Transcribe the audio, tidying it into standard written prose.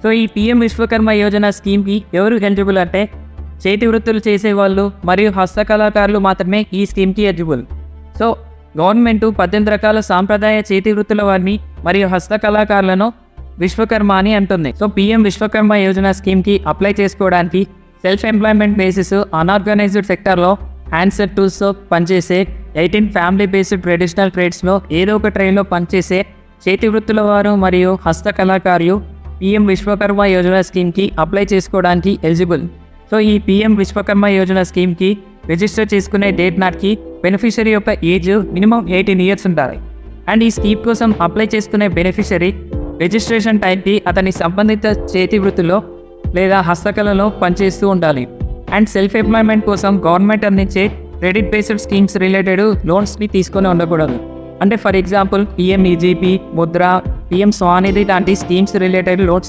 So ఈ PM Vishwakarma Yojana స్కీమ్కి ఎవరు eligible అంటే చేతి వృత్తులు చేసేవాళ్ళు మరియు హస్తకళాకారులు మాత్రమే ఈ స్కీమ్కి ఎలిజిబుల్. సో గవర్నమెంట్ 18 రకాల సాంప్రదాయ చేతి వృత్తుల వారిని మరియు హస్తకళాకారులను విశ్వకర్మ అని అంటుంది. సో పీఎం విశ్వకర్మ యోజన స్కీమ్కి అప్లై చేసుకోవడానికి సెల్ఫ్ ఎంప్లాయ్మెంట్ బేసిస్ అన్ఆర్గనైజ్డ్ సెక్టర్లో హ్యాండ్సెట్ టూల్స్తో పనిచేసే 18 ఫ్యామిలీ బేస్డ్ ట్రెడిషనల్ ట్రేడ్స్లో ఏదో ఒక ట్రైన్లో పనిచేసే చేతి వృత్తుల వారు మరియు హస్తకళాకారులు పీఎం విశ్వకర్మ యోజన స్కీమ్కి అప్లై చేసుకోవడానికి ఎలిజిబుల్. సో ఈ పీఎం విశ్వకర్మ యోజన స్కీమ్కి రిజిస్టర్ చేసుకునే డేట్ నాటికి బెనిఫిషరీ యొక్క ఏజ్ మినిమం 18 ఇయర్స్ ఉండాలి. అండ్ ఈ స్కీమ్ కోసం అప్లై చేసుకునే బెనిఫిషరీ రిజిస్ట్రేషన్ టైంకి అతని సంబంధిత చేతి వృత్తిలో లేదా హస్తకళలో పనిచేస్తూ ఉండాలి. అండ్ సెల్ఫ్ ఎంప్లాయ్మెంట్ కోసం గవర్నమెంట్ అందించే క్రెడిట్ బేస్డ్ స్కీమ్స్ రిలేటెడ్ లోన్స్ని తీసుకొని ఉండకూడదు. అంటే for example PM EGP, Mudra, PM SVANidhi లాంటి స్కీమ్స్ రిలేటెడ్ లోన్స్